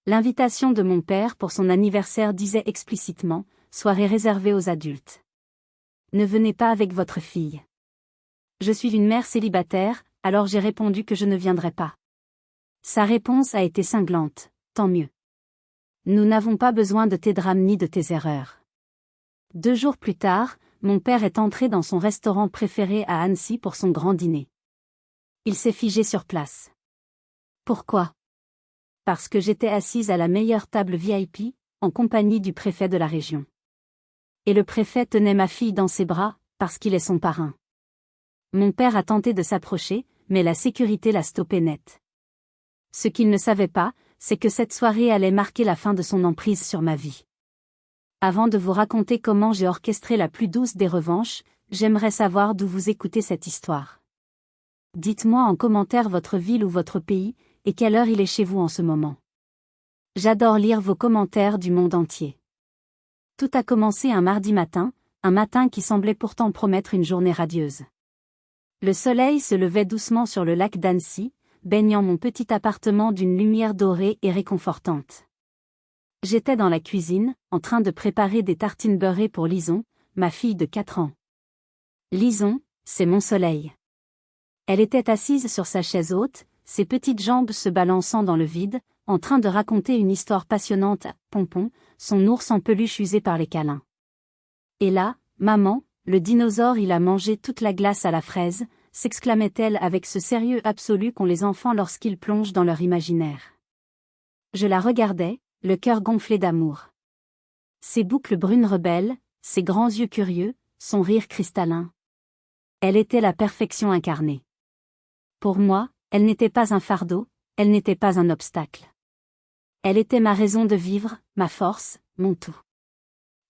L'invitation de mon père pour son anniversaire disait explicitement « Soirée réservée aux adultes. Ne venez pas avec votre fille. » Je suis une mère célibataire, alors j'ai répondu que je ne viendrais pas. Sa réponse a été cinglante, tant mieux. Nous n'avons pas besoin de tes drames ni de tes erreurs. 2 jours plus tard, mon père est entré dans son restaurant préféré à Annecy pour son grand dîner. Il s'est figé sur place. Pourquoi ? Parce que j'étais assise à la meilleure table VIP, en compagnie du préfet de la région. Et le préfet tenait ma fille dans ses bras, parce qu'il est son parrain. Mon père a tenté de s'approcher, mais la sécurité l'a stoppé net. Ce qu'il ne savait pas, c'est que cette soirée allait marquer la fin de son emprise sur ma vie. Avant de vous raconter comment j'ai orchestré la plus douce des revanches, j'aimerais savoir d'où vous écoutez cette histoire. Dites-moi en commentaire votre ville ou votre pays, et quelle heure il est chez vous en ce moment. J'adore lire vos commentaires du monde entier. Tout a commencé un mardi matin, un matin qui semblait pourtant promettre une journée radieuse. Le soleil se levait doucement sur le lac d'Annecy, baignant mon petit appartement d'une lumière dorée et réconfortante. J'étais dans la cuisine, en train de préparer des tartines beurrées pour Lison, ma fille de 4 ans. Lison, c'est mon soleil. Elle était assise sur sa chaise haute, ses petites jambes se balançant dans le vide, en train de raconter une histoire passionnante à Pompon, son ours en peluche usé par les câlins. Et là, maman, le dinosaure il a mangé toute la glace à la fraise, s'exclamait-elle avec ce sérieux absolu qu'ont les enfants lorsqu'ils plongent dans leur imaginaire. Je la regardais, le cœur gonflé d'amour. Ses boucles brunes rebelles, ses grands yeux curieux, son rire cristallin. Elle était la perfection incarnée. Pour moi, elle n'était pas un fardeau, elle n'était pas un obstacle. Elle était ma raison de vivre, ma force, mon tout.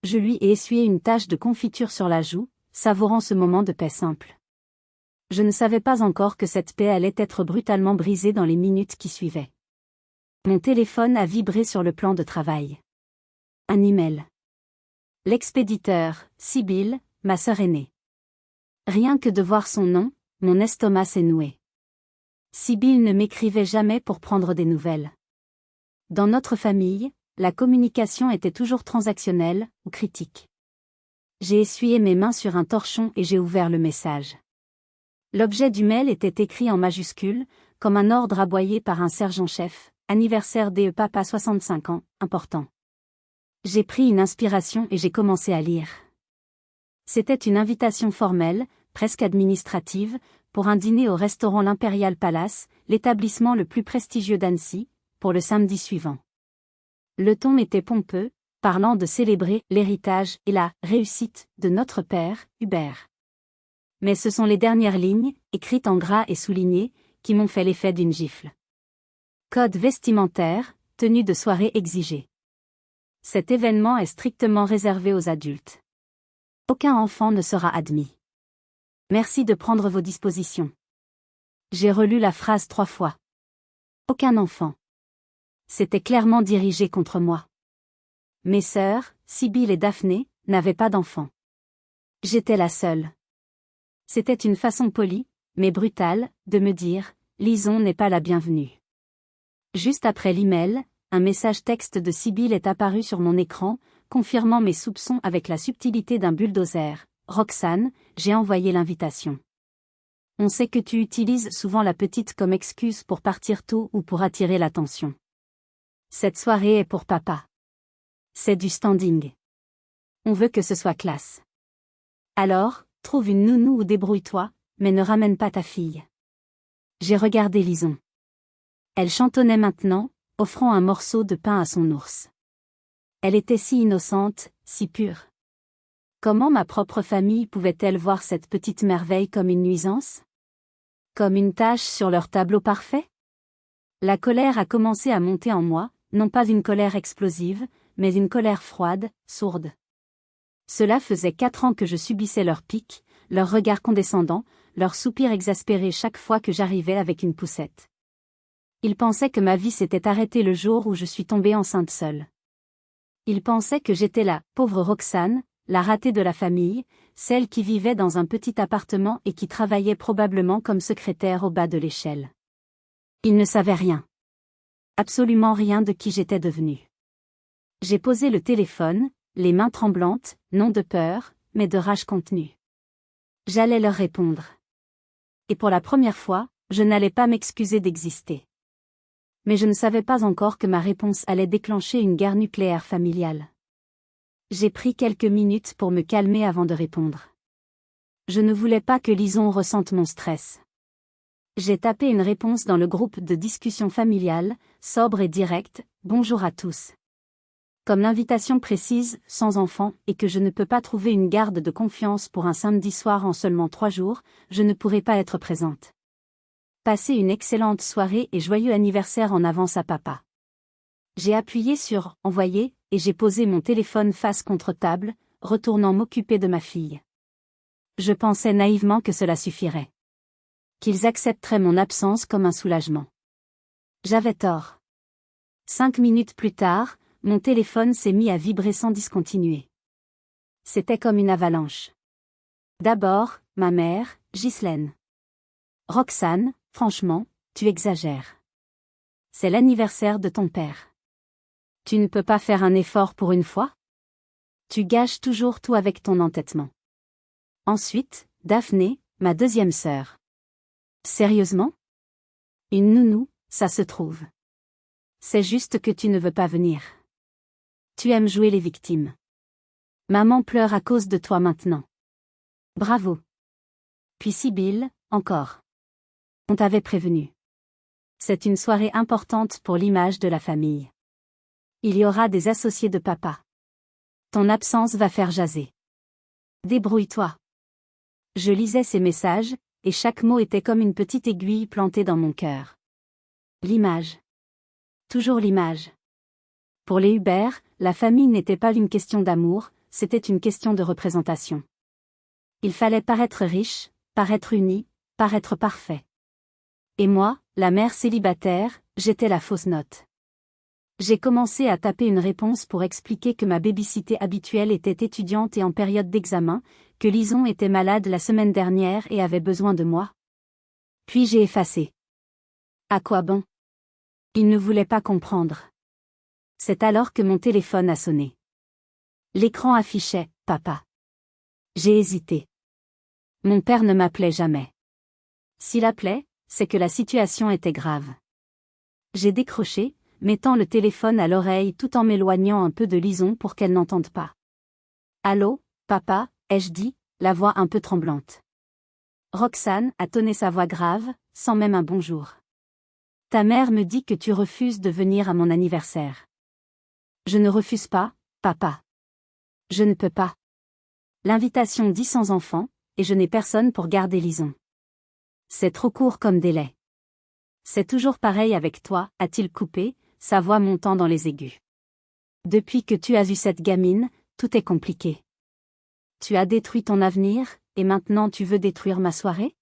Je lui ai essuyé une tache de confiture sur la joue, savourant ce moment de paix simple. Je ne savais pas encore que cette paix allait être brutalement brisée dans les minutes qui suivaient. Mon téléphone a vibré sur le plan de travail. Un email. L'expéditeur, Sibylle, ma sœur aînée. Rien que de voir son nom, mon estomac s'est noué. Sibylle ne m'écrivait jamais pour prendre des nouvelles. Dans notre famille, la communication était toujours transactionnelle ou critique. J'ai essuyé mes mains sur un torchon et j'ai ouvert le message. L'objet du mail était écrit en majuscules, comme un ordre aboyé par un sergent-chef, anniversaire DE Papa 65 ans, important. J'ai pris une inspiration et j'ai commencé à lire. C'était une invitation formelle, presque administrative, pour un dîner au restaurant l'Imperial Palace, l'établissement le plus prestigieux d'Annecy, pour le samedi suivant. Le ton était pompeux, parlant de célébrer l'héritage et la réussite de notre père, Hubert. Mais ce sont les dernières lignes, écrites en gras et soulignées, qui m'ont fait l'effet d'une gifle. Code vestimentaire, tenue de soirée exigée. Cet événement est strictement réservé aux adultes. Aucun enfant ne sera admis. Merci de prendre vos dispositions. J'ai relu la phrase 3 fois. Aucun enfant. C'était clairement dirigé contre moi. Mes sœurs, Sibylle et Daphné, n'avaient pas d'enfants. J'étais la seule. C'était une façon polie, mais brutale, de me dire « Lison n'est pas la bienvenue ». Juste après l'email, un message texte de Sibylle est apparu sur mon écran, confirmant mes soupçons avec la subtilité d'un bulldozer. « Roxane, j'ai envoyé l'invitation. On sait que tu utilises souvent la petite comme excuse pour partir tôt ou pour attirer l'attention. Cette soirée est pour papa. C'est du standing. On veut que ce soit classe. Alors, trouve une nounou ou débrouille-toi, mais ne ramène pas ta fille. » J'ai regardé Lison. Elle chantonnait maintenant, offrant un morceau de pain à son ours. Elle était si innocente, si pure. Comment ma propre famille pouvait-elle voir cette petite merveille comme une nuisance? Comme une tache sur leur tableau parfait? La colère a commencé à monter en moi, non pas une colère explosive, mais une colère froide, sourde. Cela faisait 4 ans que je subissais leurs piques, leurs regards condescendants, leurs soupirs exaspérés chaque fois que j'arrivais avec une poussette. Ils pensaient que ma vie s'était arrêtée le jour où je suis tombée enceinte seule. Ils pensaient que j'étais la pauvre Roxane, la ratée de la famille, celle qui vivait dans un petit appartement et qui travaillait probablement comme secrétaire au bas de l'échelle. Ils ne savaient rien. Absolument rien de qui j'étais devenue. J'ai posé le téléphone, les mains tremblantes, non de peur, mais de rage contenue. J'allais leur répondre. Et pour la première fois, je n'allais pas m'excuser d'exister. Mais je ne savais pas encore que ma réponse allait déclencher une guerre nucléaire familiale. J'ai pris quelques minutes pour me calmer avant de répondre. Je ne voulais pas que Lison ressente mon stress. J'ai tapé une réponse dans le groupe de discussion familiale, sobre et directe, « Bonjour à tous ». Comme l'invitation précise, sans enfant, et que je ne peux pas trouver une garde de confiance pour un samedi soir en seulement 3 jours, je ne pourrai pas être présente. Passez une excellente soirée et joyeux anniversaire en avance à papa. J'ai appuyé sur « Envoyer » et j'ai posé mon téléphone face contre table, retournant m'occuper de ma fille. Je pensais naïvement que cela suffirait. Qu'ils accepteraient mon absence comme un soulagement. J'avais tort. 5 minutes plus tard, mon téléphone s'est mis à vibrer sans discontinuer. C'était comme une avalanche. D'abord, ma mère, Ghislaine. Roxane, franchement, tu exagères. C'est l'anniversaire de ton père. Tu ne peux pas faire un effort pour une fois? Tu gâches toujours tout avec ton entêtement. Ensuite, Daphné, ma deuxième sœur. Sérieusement? Une nounou, ça se trouve. C'est juste que tu ne veux pas venir. Tu aimes jouer les victimes. Maman pleure à cause de toi maintenant. Bravo. Puis Sibylle, encore. On t'avait prévenu. C'est une soirée importante pour l'image de la famille. Il y aura des associés de papa. Ton absence va faire jaser. Débrouille-toi. Je lisais ces messages, et chaque mot était comme une petite aiguille plantée dans mon cœur. L'image. Toujours l'image. Pour les Hubert, la famille n'était pas une question d'amour, c'était une question de représentation. Il fallait paraître riche, paraître uni, paraître parfait. Et moi, la mère célibataire, j'étais la fausse note. J'ai commencé à taper une réponse pour expliquer que ma babysitter habituelle était étudiante et en période d'examen, que Lison était malade la semaine dernière et avait besoin de moi. Puis j'ai effacé. À quoi bon? Il ne voulait pas comprendre. C'est alors que mon téléphone a sonné. L'écran affichait « Papa ». J'ai hésité. Mon père ne m'appelait jamais. S'il appelait, c'est que la situation était grave. J'ai décroché, mettant le téléphone à l'oreille tout en m'éloignant un peu de Lison pour qu'elle n'entende pas. « Allô, papa ?» ai-je dit, la voix un peu tremblante. Roxane a tonné sa voix grave, sans même un bonjour. « Ta mère me dit que tu refuses de venir à mon anniversaire. » Je ne refuse pas, papa. Je ne peux pas. L'invitation dit sans enfant, et je n'ai personne pour garder Lison. C'est trop court comme délai. C'est toujours pareil avec toi, a-t-il coupé, sa voix montant dans les aigus. Depuis que tu as eu cette gamine, tout est compliqué. Tu as détruit ton avenir, et maintenant tu veux détruire ma soirée?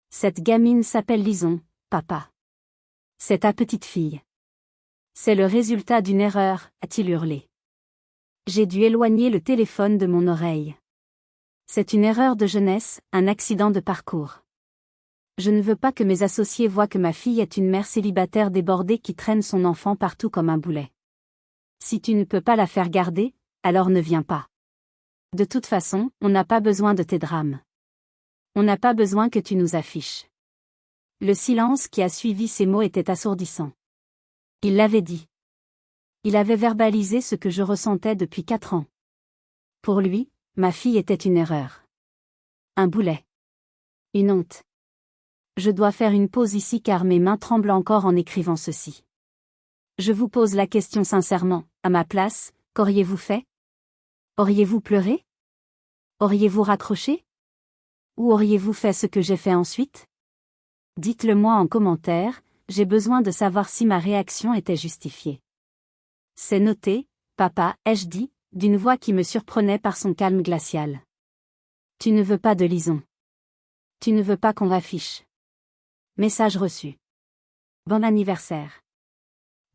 Cette gamine s'appelle Lison, papa. C'est ta petite fille. C'est le résultat d'une erreur, a-t-il hurlé. J'ai dû éloigner le téléphone de mon oreille. C'est une erreur de jeunesse, un accident de parcours. Je ne veux pas que mes associés voient que ma fille est une mère célibataire débordée qui traîne son enfant partout comme un boulet. Si tu ne peux pas la faire garder, alors ne viens pas. De toute façon, on n'a pas besoin de tes drames. On n'a pas besoin que tu nous affiches. Le silence qui a suivi ces mots était assourdissant. Il l'avait dit. Il avait verbalisé ce que je ressentais depuis 4 ans. Pour lui, ma fille était une erreur. Un boulet. Une honte. Je dois faire une pause ici car mes mains tremblent encore en écrivant ceci. Je vous pose la question sincèrement, à ma place, qu'auriez-vous fait? Auriez-vous pleuré? Auriez-vous raccroché? Ou auriez-vous fait ce que j'ai fait ensuite? Dites-le moi en commentaire, j'ai besoin de savoir si ma réaction était justifiée. C'est noté, papa, ai-je dit, d'une voix qui me surprenait par son calme glacial. Tu ne veux pas de Lison. Tu ne veux pas qu'on l'affiche. Message reçu. Bon anniversaire.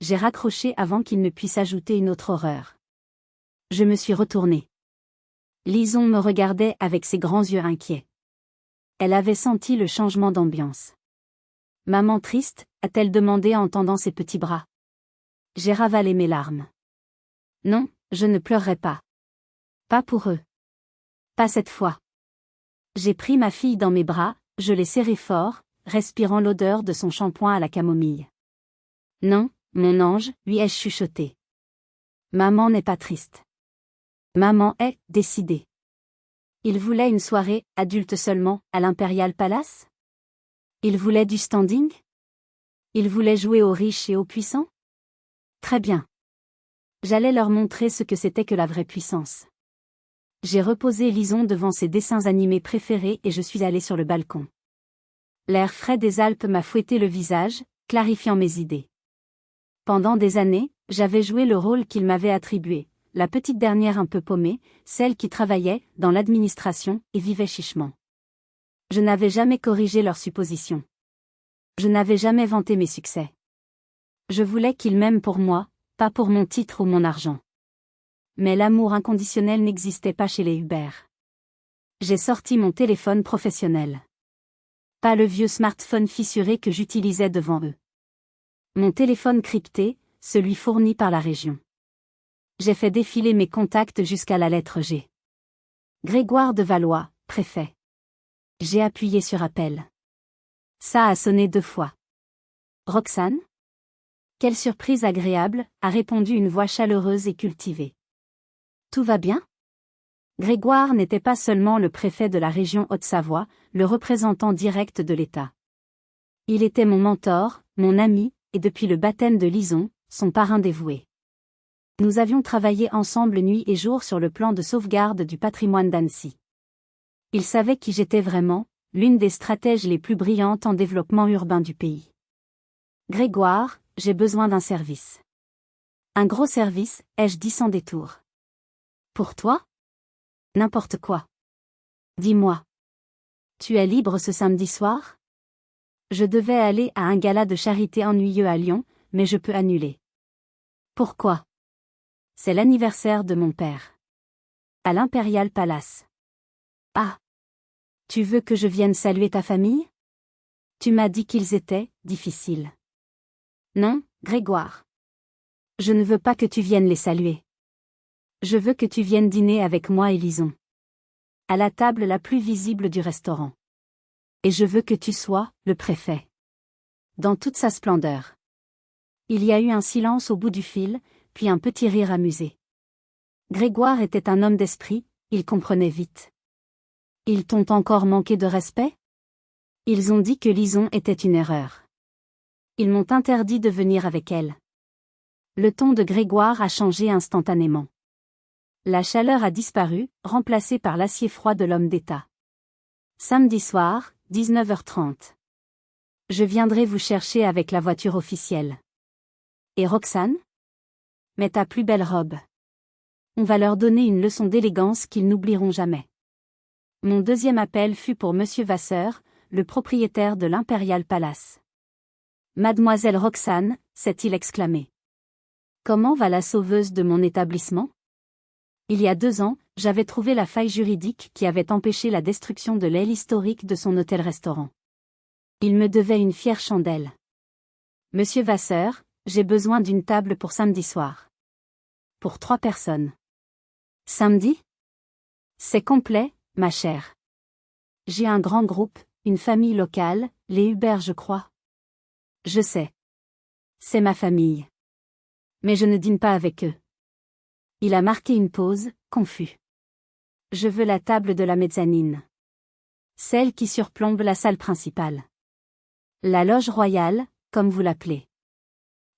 J'ai raccroché avant qu'il ne puisse ajouter une autre horreur. Je me suis retournée. Lison me regardait avec ses grands yeux inquiets. Elle avait senti le changement d'ambiance. Maman triste, a-t-elle demandé en tendant ses petits bras. J'ai ravalé mes larmes. Non, je ne pleurerai pas. Pas pour eux. Pas cette fois. J'ai pris ma fille dans mes bras, je l'ai serrée fort, respirant l'odeur de son shampoing à la camomille. Non, mon ange, lui ai-je chuchoté. Maman n'est pas triste. Maman est décidée. Il voulait une soirée, adulte seulement, à l'Imperial Palace? Il voulait du standing? Il voulait jouer aux riches et aux puissants? Très bien. J'allais leur montrer ce que c'était que la vraie puissance. J'ai reposé Lison devant ses dessins animés préférés et je suis allée sur le balcon. L'air frais des Alpes m'a fouetté le visage, clarifiant mes idées. Pendant des années, j'avais joué le rôle qu'il m'avait attribué, la petite dernière un peu paumée, celle qui travaillait dans l'administration et vivait chichement. Je n'avais jamais corrigé leurs suppositions. Je n'avais jamais vanté mes succès. Je voulais qu'ils m'aiment pour moi, pas pour mon titre ou mon argent. Mais l'amour inconditionnel n'existait pas chez les Hubert. J'ai sorti mon téléphone professionnel. Pas le vieux smartphone fissuré que j'utilisais devant eux. Mon téléphone crypté, celui fourni par la région. J'ai fait défiler mes contacts jusqu'à la lettre G. Grégoire de Valois, préfet. J'ai appuyé sur appel. Ça a sonné 2 fois. Roxane? Quelle surprise agréable, a répondu une voix chaleureuse et cultivée. Tout va bien? Grégoire n'était pas seulement le préfet de la région Haute-Savoie, le représentant direct de l'État. Il était mon mentor, mon ami, et depuis le baptême de Lison, son parrain dévoué. Nous avions travaillé ensemble nuit et jour sur le plan de sauvegarde du patrimoine d'Annecy. Il savait qui j'étais vraiment, l'une des stratèges les plus brillantes en développement urbain du pays. Grégoire, j'ai besoin d'un service. Un gros service, ai-je dit sans détour. Pour toi? N'importe quoi. Dis-moi. Tu es libre ce samedi soir? Je devais aller à un gala de charité ennuyeux à Lyon, mais je peux annuler. Pourquoi? C'est l'anniversaire de mon père. À l'Imperial Palace. Ah. Tu veux que je vienne saluer ta famille? Tu m'as dit qu'ils étaient difficiles. Non, Grégoire. Je ne veux pas que tu viennes les saluer. Je veux que tu viennes dîner avec moi et Lison. À la table la plus visible du restaurant. Et je veux que tu sois le préfet. Dans toute sa splendeur. Il y a eu un silence au bout du fil, puis un petit rire amusé. Grégoire était un homme d'esprit, il comprenait vite. Ils t'ont encore manqué de respect? Ils ont dit que Lison était une erreur. Ils m'ont interdit de venir avec elle. Le ton de Grégoire a changé instantanément. La chaleur a disparu, remplacée par l'acier froid de l'homme d'État. Samedi soir, 19h30. Je viendrai vous chercher avec la voiture officielle. Et Roxane? Mets ta plus belle robe. On va leur donner une leçon d'élégance qu'ils n'oublieront jamais. Mon deuxième appel fut pour Monsieur Vasseur, le propriétaire de l'Imperial Palace. Mademoiselle Roxane, s'est-il exclamé. Comment va la sauveuse de mon établissement? Il y a 2 ans, j'avais trouvé la faille juridique qui avait empêché la destruction de l'aile historique de son hôtel-restaurant. Il me devait une fière chandelle. Monsieur Vasseur, j'ai besoin d'une table pour samedi soir. Pour 3 personnes. Samedi? C'est complet, ma chère. J'ai un grand groupe, une famille locale, les Hubert je crois. Je sais. C'est ma famille. Mais je ne dîne pas avec eux. Il a marqué une pause, confus. Je veux la table de la mezzanine. Celle qui surplombe la salle principale. La loge royale, comme vous l'appelez.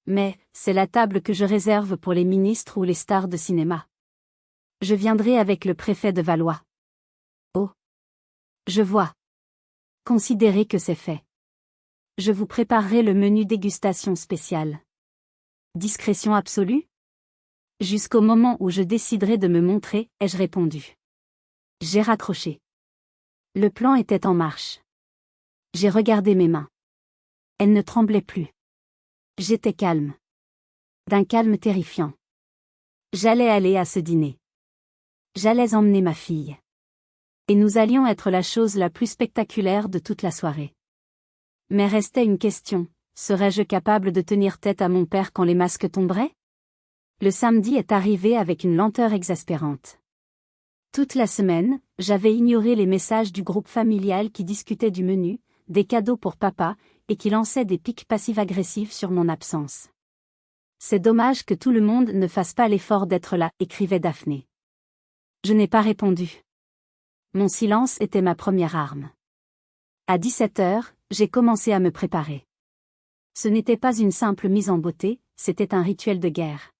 Mais, c'est la table que je réserve pour les ministres ou les stars de cinéma. Je viendrai avec le préfet de Valois. Oh. Je vois. Considérez que c'est fait. Je vous préparerai le menu dégustation spécial. Discrétion absolue? Jusqu'au moment où je déciderai de me montrer, ai-je répondu. J'ai raccroché. Le plan était en marche. J'ai regardé mes mains. Elles ne tremblaient plus. J'étais calme. D'un calme terrifiant. J'allais aller à ce dîner. J'allais emmener ma fille. Et nous allions être la chose la plus spectaculaire de toute la soirée. Mais restait une question, serais-je capable de tenir tête à mon père quand les masques tomberaient? Le samedi est arrivé avec une lenteur exaspérante. Toute la semaine, j'avais ignoré les messages du groupe familial qui discutait du menu, des cadeaux pour papa, et qui lançait des piques passives-agressives sur mon absence. C'est dommage que tout le monde ne fasse pas l'effort d'être là, écrivait Daphné. Je n'ai pas répondu. Mon silence était ma première arme. À 17h, j'ai commencé à me préparer. Ce n'était pas une simple mise en beauté, c'était un rituel de guerre.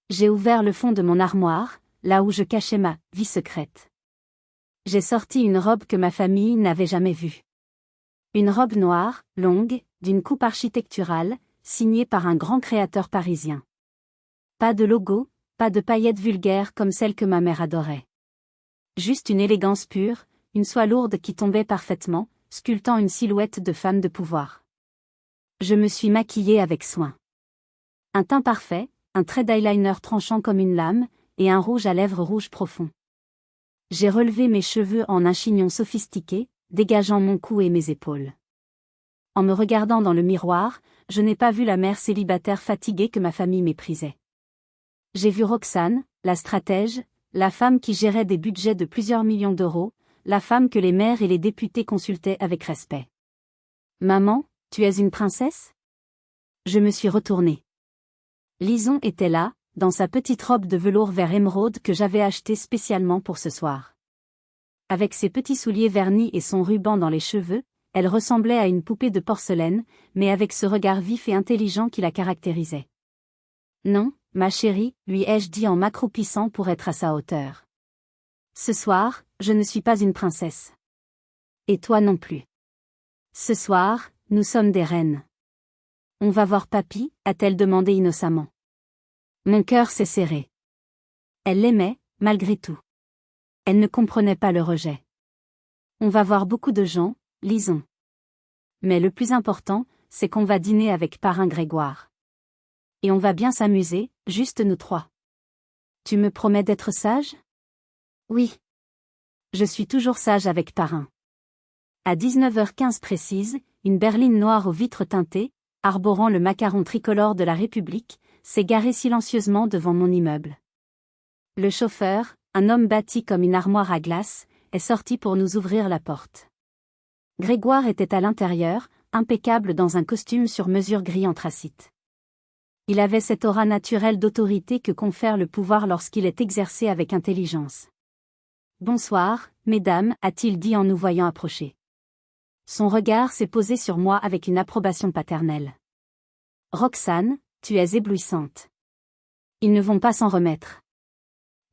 J'ai ouvert le fond de mon armoire, là où je cachais ma vie secrète. J'ai sorti une robe que ma famille n'avait jamais vue. Une robe noire, longue, d'une coupe architecturale, signée par un grand créateur parisien. Pas de logo, pas de paillettes vulgaires comme celles que ma mère adorait. Juste une élégance pure, une soie lourde qui tombait parfaitement, sculptant une silhouette de femme de pouvoir. Je me suis maquillée avec soin. Un teint parfait, un trait d'eyeliner tranchant comme une lame, et un rouge à lèvres rouge profond. J'ai relevé mes cheveux en un chignon sophistiqué, dégageant mon cou et mes épaules. En me regardant dans le miroir, je n'ai pas vu la mère célibataire fatiguée que ma famille méprisait. J'ai vu Roxane, la stratège, la femme qui gérait des budgets de plusieurs millions d'euros, la femme que les maires et les députés consultaient avec respect. « Maman, tu es une princesse ?» Je me suis retournée. Lison était là, dans sa petite robe de velours vert émeraude que j'avais achetée spécialement pour ce soir. Avec ses petits souliers vernis et son ruban dans les cheveux, elle ressemblait à une poupée de porcelaine, mais avec ce regard vif et intelligent qui la caractérisait. « Non, ma chérie, lui ai-je dit en m'accroupissant pour être à sa hauteur. Ce soir, je ne suis pas une princesse. Et toi non plus. Ce soir, nous sommes des reines. On va voir papy, a-t-elle demandé innocemment. Mon cœur s'est serré. Elle l'aimait, malgré tout. Elle ne comprenait pas le rejet. On va voir beaucoup de gens, Lison. Mais le plus important, c'est qu'on va dîner avec parrain Grégoire. Et on va bien s'amuser, juste nous trois. Tu me promets d'être sage? Oui. Je suis toujours sage avec parrain. À 19h15 précise, une berline noire aux vitres teintées, arborant le macaron tricolore de la République, s'est garée silencieusement devant mon immeuble. Le chauffeur, un homme bâti comme une armoire à glace, est sorti pour nous ouvrir la porte. Grégoire était à l'intérieur, impeccable dans un costume sur mesure gris anthracite. Il avait cette aura naturelle d'autorité que confère le pouvoir lorsqu'il est exercé avec intelligence. « Bonsoir, mesdames » a-t-il dit en nous voyant approcher. Son regard s'est posé sur moi avec une approbation paternelle. « Roxane, tu es éblouissante. Ils ne vont pas s'en remettre. »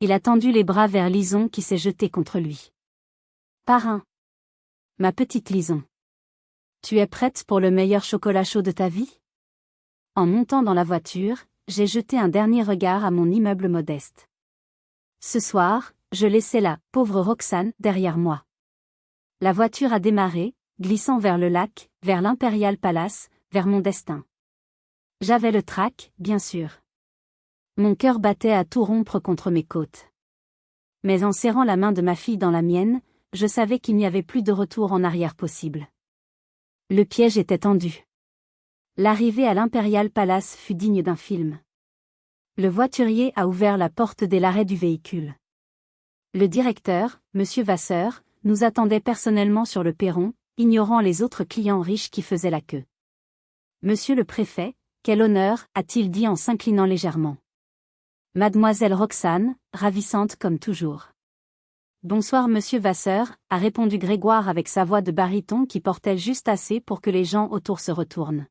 Il a tendu les bras vers Lison qui s'est jetée contre lui. « Parrain. Ma petite Lison. Tu es prête pour le meilleur chocolat chaud de ta vie ?» En montant dans la voiture, j'ai jeté un dernier regard à mon immeuble modeste. Ce soir, je laissais la pauvre Roxane derrière moi. La voiture a démarré, glissant vers le lac, vers l'Imperial Palace, vers mon destin. J'avais le trac, bien sûr. Mon cœur battait à tout rompre contre mes côtes. Mais en serrant la main de ma fille dans la mienne, je savais qu'il n'y avait plus de retour en arrière possible. Le piège était tendu. L'arrivée à l'Imperial Palace fut digne d'un film. Le voiturier a ouvert la porte dès l'arrêt du véhicule. Le directeur, Monsieur Vasseur, nous attendait personnellement sur le perron, ignorant les autres clients riches qui faisaient la queue. Monsieur le préfet, quel honneur, a-t-il dit en s'inclinant légèrement. Mademoiselle Roxane, ravissante comme toujours. Bonsoir Monsieur Vasseur, a répondu Grégoire avec sa voix de baryton qui portait juste assez pour que les gens autour se retournent.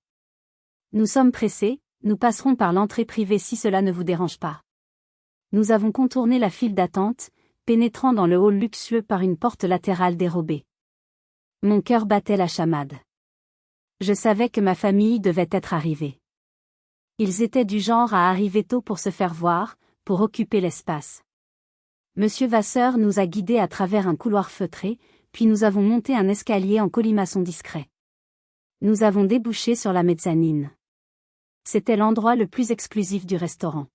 Nous sommes pressés, nous passerons par l'entrée privée si cela ne vous dérange pas. Nous avons contourné la file d'attente, pénétrant dans le hall luxueux par une porte latérale dérobée. Mon cœur battait la chamade. Je savais que ma famille devait être arrivée. Ils étaient du genre à arriver tôt pour se faire voir, pour occuper l'espace. Monsieur Vasseur nous a guidés à travers un couloir feutré, puis nous avons monté un escalier en colimaçon discret. Nous avons débouché sur la mezzanine. C'était l'endroit le plus exclusif du restaurant.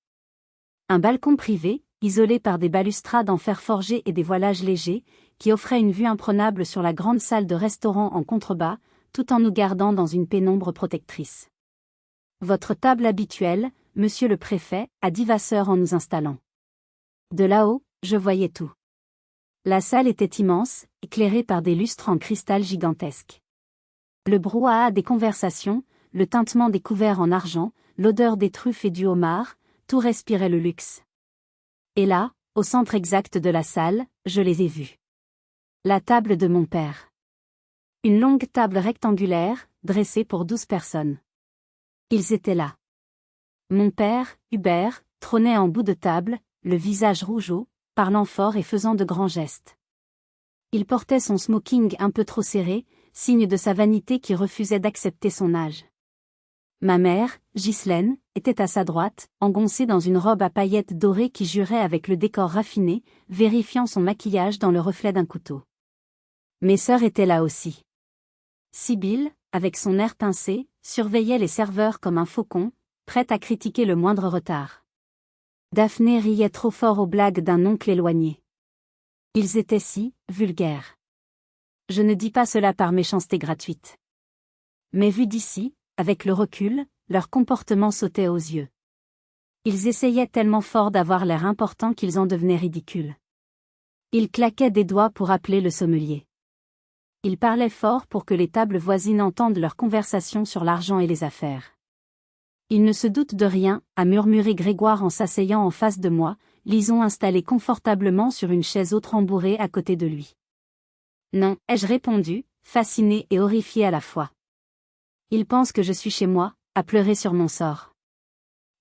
Un balcon privé, isolé par des balustrades en fer forgé et des voilages légers, qui offrait une vue imprenable sur la grande salle de restaurant en contrebas, tout en nous gardant dans une pénombre protectrice. Votre table habituelle, monsieur le préfet, a dit Vasseur en nous installant. De là-haut, je voyais tout. La salle était immense, éclairée par des lustres en cristal gigantesques. Le brouhaha des conversations, le tintement des couverts en argent, l'odeur des truffes et du homard, tout respirait le luxe. Et là, au centre exact de la salle, je les ai vus. La table de mon père. Une longue table rectangulaire, dressée pour 12 personnes. Ils étaient là. Mon père, Hubert, trônait en bout de table, le visage rougeaud, parlant fort et faisant de grands gestes. Il portait son smoking un peu trop serré, signe de sa vanité qui refusait d'accepter son âge. Ma mère, Ghislaine, était à sa droite, engoncée dans une robe à paillettes dorées qui jurait avec le décor raffiné, vérifiant son maquillage dans le reflet d'un couteau. Mes sœurs étaient là aussi. Sibylle, avec son air pincé, surveillait les serveurs comme un faucon, prête à critiquer le moindre retard. Daphné riait trop fort aux blagues d'un oncle éloigné. Ils étaient si vulgaires. Je ne dis pas cela par méchanceté gratuite. Mais vu d'ici, avec le recul, leur comportement sautait aux yeux. Ils essayaient tellement fort d'avoir l'air important qu'ils en devenaient ridicules. Ils claquaient des doigts pour appeler le sommelier. Ils parlaient fort pour que les tables voisines entendent leur conversation sur l'argent et les affaires. Ils ne se doutent de rien, a murmuré Grégoire en s'asseyant en face de moi, Lison installée confortablement sur une chaise haute rembourrée à côté de lui. Non, ai-je répondu, fascinée et horrifiée à la fois. Ils pensent que je suis chez moi, à pleurer sur mon sort.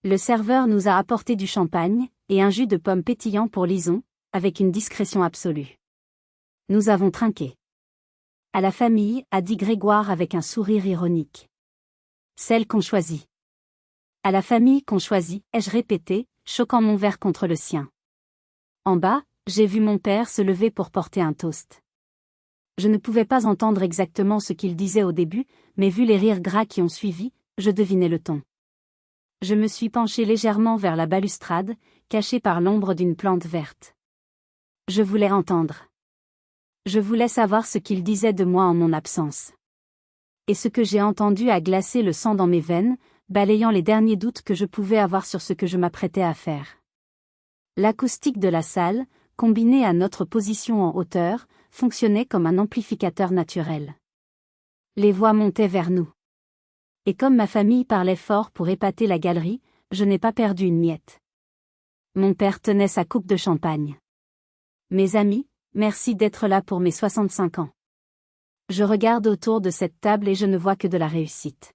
Le serveur nous a apporté du champagne, et un jus de pomme pétillant pour Lison, avec une discrétion absolue. Nous avons trinqué. À la famille, a dit Grégoire avec un sourire ironique. Celle qu'on choisit. À la famille qu'on choisit, ai-je répété, choquant mon verre contre le sien. En bas, j'ai vu mon père se lever pour porter un toast. Je ne pouvais pas entendre exactement ce qu'il disait au début, mais vu les rires gras qui ont suivi, je devinais le ton. Je me suis penchée légèrement vers la balustrade, cachée par l'ombre d'une plante verte. Je voulais entendre. Je voulais savoir ce qu'il disait de moi en mon absence. Et ce que j'ai entendu a glacé le sang dans mes veines, balayant les derniers doutes que je pouvais avoir sur ce que je m'apprêtais à faire. L'acoustique de la salle, combinée à notre position en hauteur, fonctionnait comme un amplificateur naturel. Les voix montaient vers nous. Et comme ma famille parlait fort pour épater la galerie, je n'ai pas perdu une miette. Mon père tenait sa coupe de champagne. Mes amis, merci d'être là pour mes 65 ans. Je regarde autour de cette table et je ne vois que de la réussite.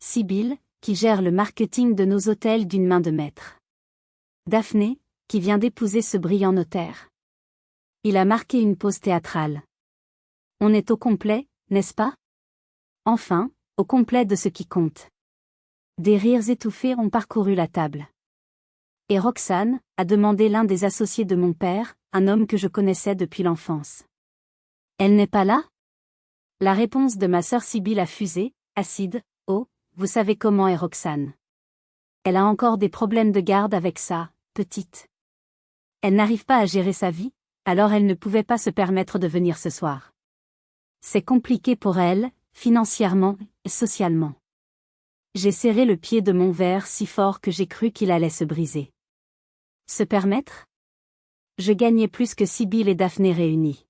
Sibylle, qui gère le marketing de nos hôtels d'une main de maître. Daphné, qui vient d'épouser ce brillant notaire. Il a marqué une pause théâtrale. On est au complet, n'est-ce pas? Enfin, au complet de ce qui compte. Des rires étouffés ont parcouru la table. Et Roxane, a demandé l'un des associés de mon père, un homme que je connaissais depuis l'enfance. Elle n'est pas là? La réponse de ma sœur Sibylle a fusé, acide, oh, vous savez comment est Roxane. Elle a encore des problèmes de garde avec ça, petite. Elle n'arrive pas à gérer sa vie, alors elle ne pouvait pas se permettre de venir ce soir. C'est compliqué pour elle, financièrement et socialement. J'ai serré le pied de mon verre si fort que j'ai cru qu'il allait se briser. Se permettre? Je gagnais plus que Sibylle et Daphné réunies.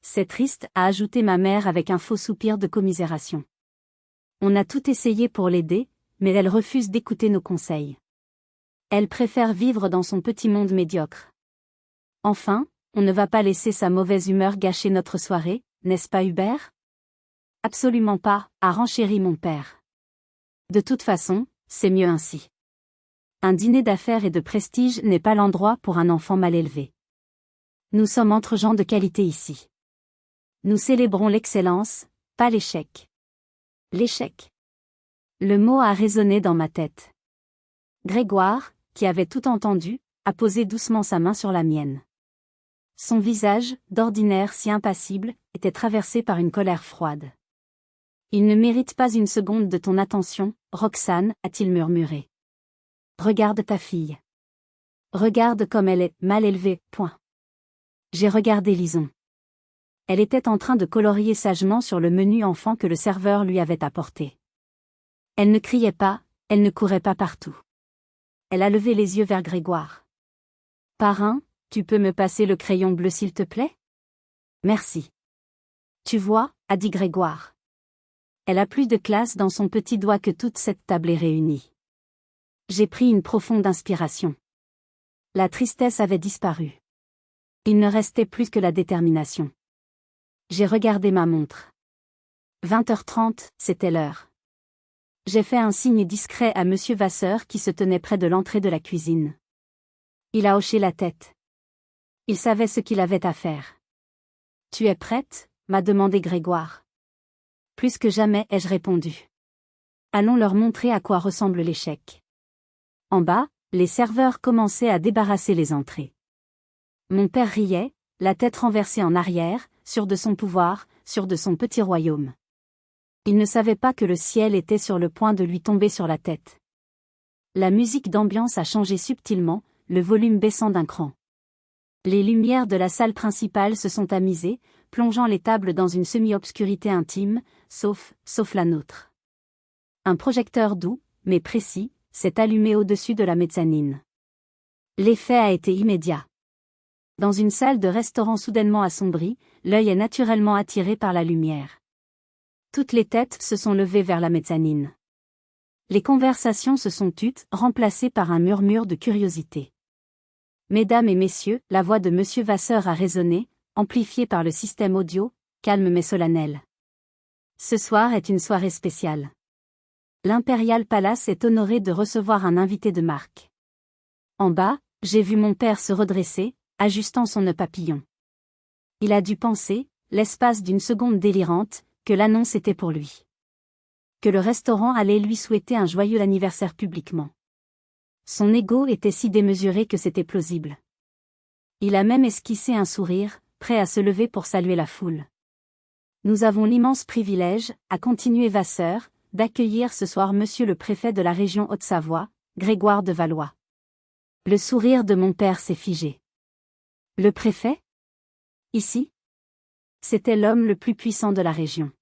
C'est triste, a ajouté ma mère avec un faux soupir de commisération. On a tout essayé pour l'aider, mais elle refuse d'écouter nos conseils. Elle préfère vivre dans son petit monde médiocre. Enfin, on ne va pas laisser sa mauvaise humeur gâcher notre soirée, n'est-ce pas Hubert? Absolument pas, a renchéri mon père. De toute façon, c'est mieux ainsi. Un dîner d'affaires et de prestige n'est pas l'endroit pour un enfant mal élevé. Nous sommes entre gens de qualité ici. Nous célébrons l'excellence, pas l'échec. L'échec. Le mot a résonné dans ma tête. Grégoire, qui avait tout entendu, a posé doucement sa main sur la mienne. Son visage, d'ordinaire si impassible, était traversé par une colère froide. Il ne mérite pas une seconde de ton attention, Roxane, a-t-il murmuré. Regarde ta fille. Regarde comme elle est mal élevée, point. J'ai regardé Lison. Elle était en train de colorier sagement sur le menu enfant que le serveur lui avait apporté. Elle ne criait pas, elle ne courait pas partout. Elle a levé les yeux vers Grégoire. « Parrain, tu peux me passer le crayon bleu s'il te plaît ? » « Merci. »« Tu vois, » a dit Grégoire. Elle a plus de classe dans son petit doigt que toute cette table est réunie. J'ai pris une profonde inspiration. La tristesse avait disparu. Il ne restait plus que la détermination. J'ai regardé ma montre. 20h30, c'était l'heure. J'ai fait un signe discret à Monsieur Vasseur qui se tenait près de l'entrée de la cuisine. Il a hoché la tête. Il savait ce qu'il avait à faire. « Tu es prête ?» m'a demandé Grégoire. Plus que jamais ai-je répondu. Allons leur montrer à quoi ressemble l'échec. En bas, les serveurs commençaient à débarrasser les entrées. Mon père riait, la tête renversée en arrière, sûr de son pouvoir, sûr de son petit royaume. Il ne savait pas que le ciel était sur le point de lui tomber sur la tête. La musique d'ambiance a changé subtilement, le volume baissant d'un cran. Les lumières de la salle principale se sont tamisées, plongeant les tables dans une semi-obscurité intime, sauf la nôtre. Un projecteur doux, mais précis, s'est allumé au-dessus de la mezzanine. L'effet a été immédiat. Dans une salle de restaurant soudainement assombrie, l'œil est naturellement attiré par la lumière. Toutes les têtes se sont levées vers la mezzanine. Les conversations se sont tues, remplacées par un murmure de curiosité. Mesdames et messieurs, la voix de Monsieur Vasseur a résonné, amplifiée par le système audio, calme mais solennel. Ce soir est une soirée spéciale. L'Imperial Palace est honoré de recevoir un invité de marque. En bas, j'ai vu mon père se redresser, ajustant son nœud papillon. Il a dû penser, l'espace d'une seconde délirante, que l'annonce était pour lui. Que le restaurant allait lui souhaiter un joyeux anniversaire publiquement. Son ego était si démesuré que c'était plausible. Il a même esquissé un sourire, prêt à se lever pour saluer la foule. Nous avons l'immense privilège, a continué Vasseur, d'accueillir ce soir Monsieur le préfet de la région Haute-Savoie, Grégoire de Valois. Le sourire de mon père s'est figé. Le préfet ? Ici ? C'était l'homme le plus puissant de la région.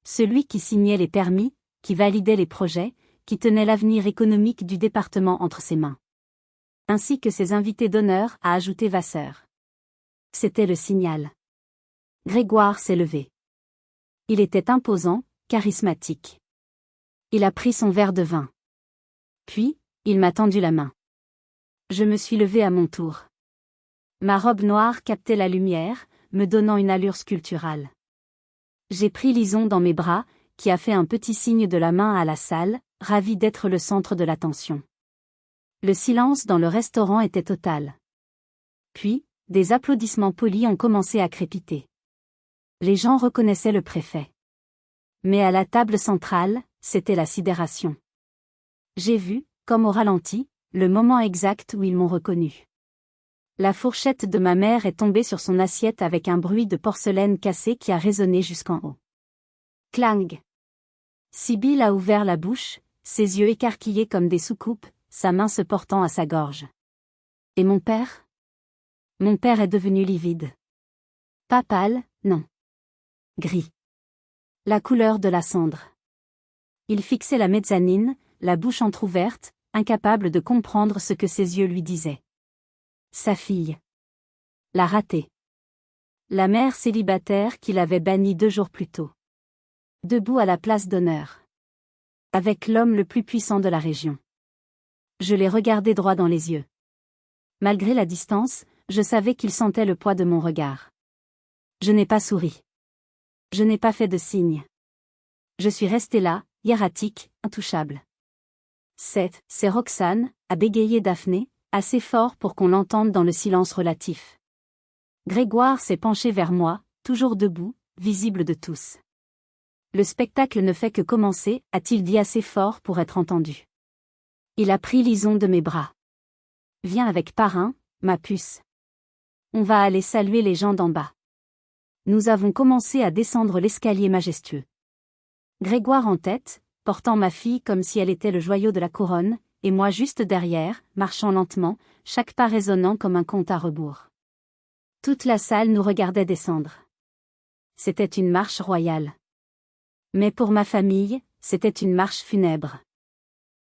Celui qui signait les permis, qui validait les projets, qui tenait l'avenir économique du département entre ses mains. Ainsi que ses invités d'honneur, a ajouté Vasseur. C'était le signal. Grégoire s'est levé. Il était imposant, charismatique. Il a pris son verre de vin. Puis, il m'a tendu la main. Je me suis levée à mon tour. Ma robe noire captait la lumière, me donnant une allure sculpturale. J'ai pris Lison dans mes bras, qui a fait un petit signe de la main à la salle, ravi d'être le centre de l'attention. Le silence dans le restaurant était total. Puis, des applaudissements polis ont commencé à crépiter. Les gens reconnaissaient le préfet. Mais à la table centrale, c'était la sidération. J'ai vu, comme au ralenti, le moment exact où ils m'ont reconnu. La fourchette de ma mère est tombée sur son assiette avec un bruit de porcelaine cassée qui a résonné jusqu'en haut. Clang! Sibylle a ouvert la bouche, ses yeux écarquillés comme des soucoupes, sa main se portant à sa gorge. Et mon père ? Mon père est devenu livide. Pas pâle, non. Gris. La couleur de la cendre. Il fixait la mezzanine, la bouche entr'ouverte, incapable de comprendre ce que ses yeux lui disaient. Sa fille. La ratée. La mère célibataire qu'il avait bannie 2 jours plus tôt. Debout à la place d'honneur. Avec l'homme le plus puissant de la région. Je l'ai regardé droit dans les yeux. Malgré la distance, je savais qu'il sentait le poids de mon regard. Je n'ai pas souri. Je n'ai pas fait de signe. Je suis resté là, hiératique, intouchable. C'est Roxane, a bégayé Daphné, assez fort pour qu'on l'entende dans le silence relatif. Grégoire s'est penché vers moi, toujours debout, visible de tous. Le spectacle ne fait que commencer, a-t-il dit assez fort pour être entendu. Il a pris Lison de mes bras. Viens avec parrain, ma puce. On va aller saluer les gens d'en bas. Nous avons commencé à descendre l'escalier majestueux. Grégoire en tête, portant ma fille comme si elle était le joyau de la couronne, et moi juste derrière, marchant lentement, chaque pas résonnant comme un compte à rebours. Toute la salle nous regardait descendre. c'était une marche royale. Mais pour ma famille, c'était une marche funèbre.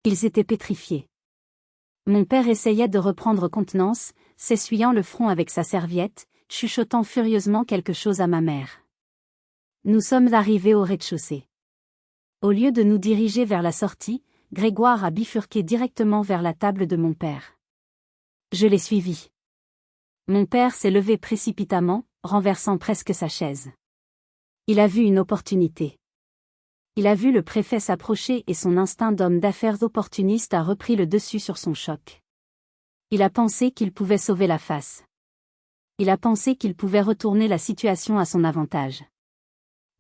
Ils étaient pétrifiés. Mon père essayait de reprendre contenance, s'essuyant le front avec sa serviette, chuchotant furieusement quelque chose à ma mère. Nous sommes arrivés au rez-de-chaussée. Au lieu de nous diriger vers la sortie, Grégoire a bifurqué directement vers la table de mon père. Je l'ai suivi. Mon père s'est levé précipitamment, renversant presque sa chaise. Il a vu une opportunité. Il a vu le préfet s'approcher et son instinct d'homme d'affaires opportuniste a repris le dessus sur son choc. Il a pensé qu'il pouvait sauver la face. Il a pensé qu'il pouvait retourner la situation à son avantage.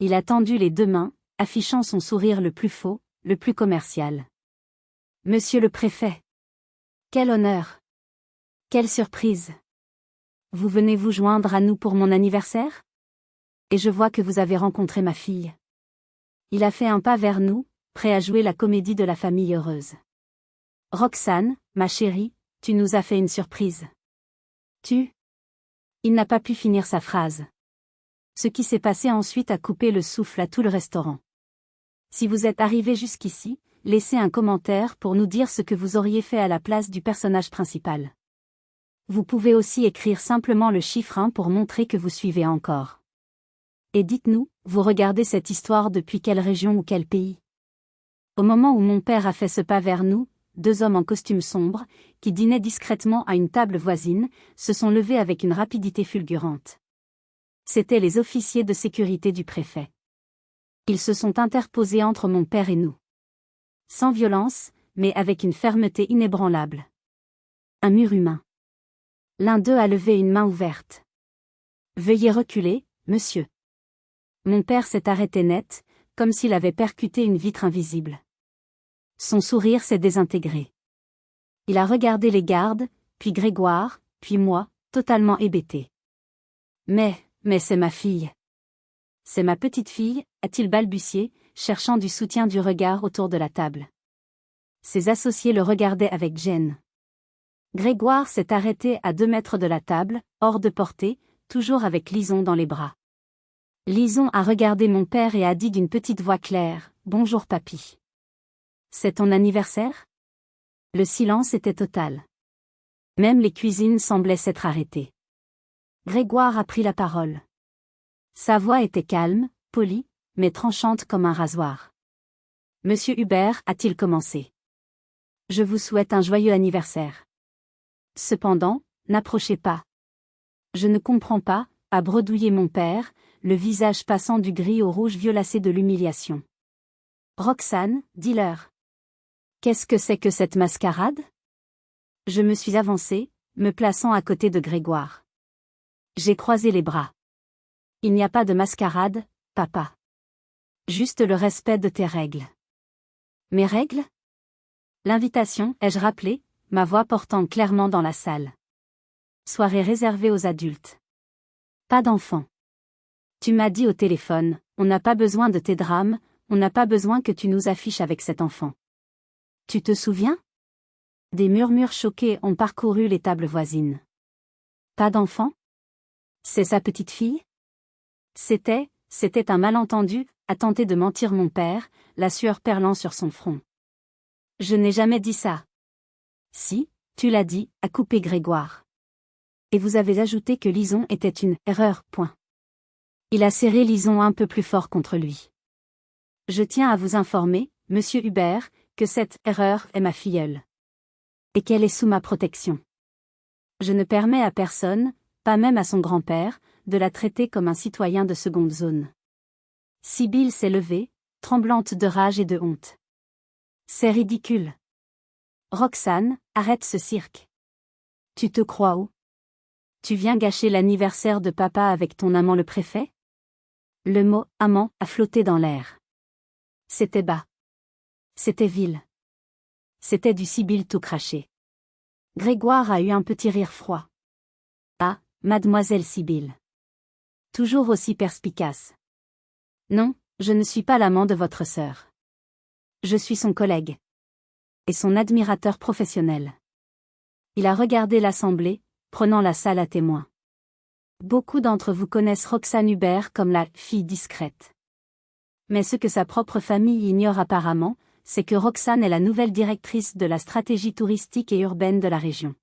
Il a tendu les 2 mains, affichant son sourire le plus faux, le plus commercial. Monsieur le préfet! Quel honneur! Quelle surprise! Vous venez vous joindre à nous pour mon anniversaire? Et je vois que vous avez rencontré ma fille. Il a fait un pas vers nous, prêt à jouer la comédie de la famille heureuse. Roxane, ma chérie, tu nous as fait une surprise. Il n'a pas pu finir sa phrase. Ce qui s'est passé ensuite a coupé le souffle à tout le restaurant. Si vous êtes arrivé jusqu'ici, laissez un commentaire pour nous dire ce que vous auriez fait à la place du personnage principal. Vous pouvez aussi écrire simplement le chiffre 1 pour montrer que vous suivez encore. Et dites-nous, vous regardez cette histoire depuis quelle région ou quel pays? Au moment où mon père a fait ce pas vers nous, 2 hommes en costume sombre, qui dînaient discrètement à une table voisine, se sont levés avec une rapidité fulgurante. C'étaient les officiers de sécurité du préfet. Ils se sont interposés entre mon père et nous. Sans violence, mais avec une fermeté inébranlable. Un mur humain. L'un d'eux a levé une main ouverte. Veuillez reculer, monsieur. Mon père s'est arrêté net, comme s'il avait percuté une vitre invisible. Son sourire s'est désintégré. Il a regardé les gardes, puis Grégoire, puis moi, totalement hébété. Mais c'est ma fille. C'est ma petite fille, a-t-il balbutié, cherchant du soutien du regard autour de la table. Ses associés le regardaient avec gêne. Grégoire s'est arrêté à 2 mètres de la table, hors de portée, toujours avec Lison dans les bras. Lison a regardé mon père et a dit d'une petite voix claire, « Bonjour papy. C'est ton anniversaire ?» Le silence était total. Même les cuisines semblaient s'être arrêtées. Grégoire a pris la parole. Sa voix était calme, polie, mais tranchante comme un rasoir. « Monsieur Hubert, a-t-il commencé. Je vous souhaite un joyeux anniversaire. Cependant, n'approchez pas. Je ne comprends pas, a bredouillé mon père, le visage passant du gris au rouge violacé de l'humiliation. Roxane, dis-leur. Qu'est-ce que c'est que cette mascarade? Je me suis avancée, me plaçant à côté de Grégoire. J'ai croisé les bras. Il n'y a pas de mascarade, papa. Juste le respect de tes règles. Mes règles? L'invitation, ai-je rappelé, ma voix portant clairement dans la salle. Soirée réservée aux adultes. Pas d'enfants. Tu m'as dit au téléphone, on n'a pas besoin de tes drames, on n'a pas besoin que tu nous affiches avec cet enfant. Tu te souviens? Des murmures choqués ont parcouru les tables voisines. Pas d'enfant? C'est sa petite fille? C'était un malentendu, a tenté de mentir mon père, la sueur perlant sur son front. Je n'ai jamais dit ça. Si, tu l'as dit, a coupé Grégoire. Et vous avez ajouté que Lison était une erreur, point. Il a serré Lison un peu plus fort contre lui. Je tiens à vous informer, monsieur Hubert, que cette erreur est ma filleule. Et qu'elle est sous ma protection. Je ne permets à personne, pas même à son grand-père, de la traiter comme un citoyen de seconde zone. Sibylle s'est levée, tremblante de rage et de honte. C'est ridicule. Roxane, arrête ce cirque. Tu te crois où? Tu viens gâcher l'anniversaire de papa avec ton amant le préfet? Le mot « amant » a flotté dans l'air. C'était bas. C'était vil. C'était du Sibylle tout craché. Grégoire a eu un petit rire froid. Ah, mademoiselle Sibylle. Toujours aussi perspicace. Non, je ne suis pas l'amant de votre sœur. Je suis son collègue. Et son admirateur professionnel. Il a regardé l'assemblée, prenant la salle à témoin. Beaucoup d'entre vous connaissent Roxane Hubert comme la « fille discrète ». Mais ce que sa propre famille ignore apparemment, c'est que Roxane est la nouvelle directrice de la stratégie touristique et urbaine de la région.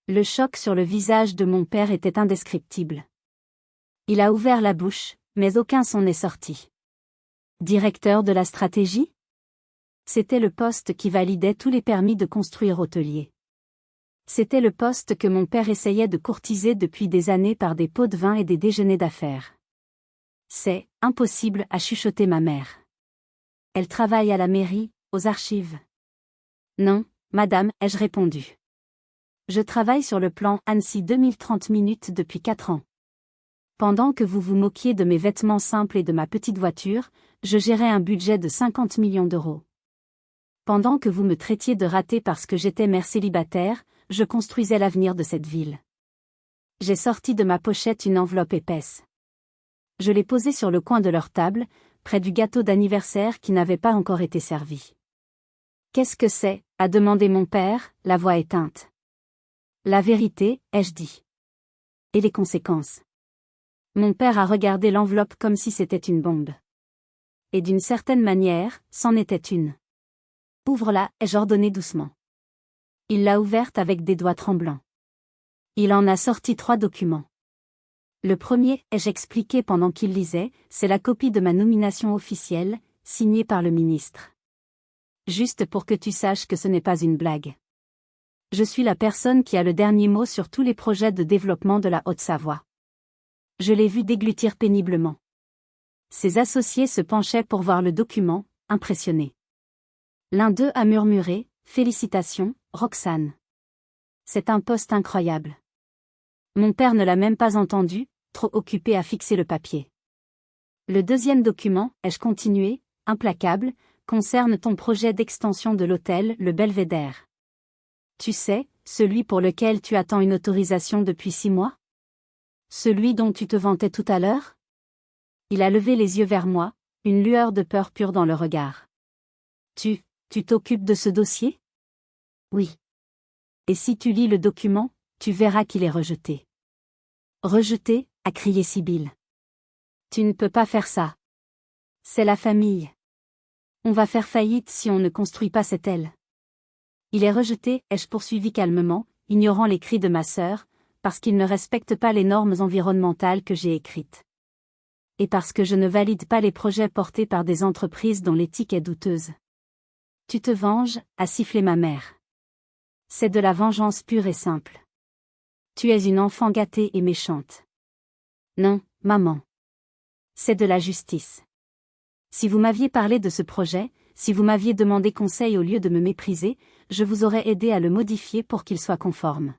Le choc sur le visage de mon père était indescriptible. Il a ouvert la bouche, mais aucun son n'est sorti. Directeur de la stratégie ? C'était le poste qui validait tous les permis de construire hôtelier. C'était le poste que mon père essayait de courtiser depuis des années par des pots de vin et des déjeuners d'affaires. C'est impossible, a chuchoté ma mère. Elle travaille à la mairie, aux archives. Non, madame, ai-je répondu. Je travaille sur le plan Annecy 2030 minutes depuis 4 ans. Pendant que vous vous moquiez de mes vêtements simples et de ma petite voiture, je gérais un budget de 50 millions d'euros. Pendant que vous me traitiez de raté parce que j'étais mère célibataire, je construisais l'avenir de cette ville. J'ai sorti de ma pochette une enveloppe épaisse. Je l'ai posée sur le coin de leur table, près du gâteau d'anniversaire qui n'avait pas encore été servi. Qu'est-ce que c'est ? A demandé mon père, la voix éteinte. La vérité, ai-je dit. Et les conséquences. Mon père a regardé l'enveloppe comme si c'était une bombe. Et d'une certaine manière, c'en était une. Ouvre-la, ai-je ordonné doucement. Il l'a ouverte avec des doigts tremblants. Il en a sorti 3 documents. Le premier, ai-je expliqué pendant qu'il lisait, c'est la copie de ma nomination officielle, signée par le ministre. Juste pour que tu saches que ce n'est pas une blague. Je suis la personne qui a le dernier mot sur tous les projets de développement de la Haute-Savoie. Je l'ai vu déglutir péniblement. Ses associés se penchaient pour voir le document, impressionnés. L'un d'eux a murmuré « Félicitations, Roxane. C'est un poste incroyable. » Mon père ne l'a même pas entendu, trop occupé à fixer le papier. Le deuxième document, ai-je continué, implacable, concerne ton projet d'extension de l'hôtel, le Belvédère. Tu sais, celui pour lequel tu attends une autorisation depuis 6 mois ? Celui dont tu te vantais tout à l'heure ? Il a levé les yeux vers moi, une lueur de peur pure dans le regard. Tu t'occupes de ce dossier ? Oui. Et si tu lis le document, tu verras qu'il est rejeté. Rejeté, a crié Sibylle. Tu ne peux pas faire ça. C'est la famille. On va faire faillite si on ne construit pas cette aile. Il est rejeté, ai-je poursuivi calmement, ignorant les cris de ma sœur, parce qu'il ne respecte pas les normes environnementales que j'ai écrites. Et parce que je ne valide pas les projets portés par des entreprises dont l'éthique est douteuse. Tu te venges, a sifflé ma mère. C'est de la vengeance pure et simple. Tu es une enfant gâtée et méchante. Non, maman. C'est de la justice. Si vous m'aviez parlé de ce projet, si vous m'aviez demandé conseil au lieu de me mépriser, je vous aurais aidé à le modifier pour qu'il soit conforme.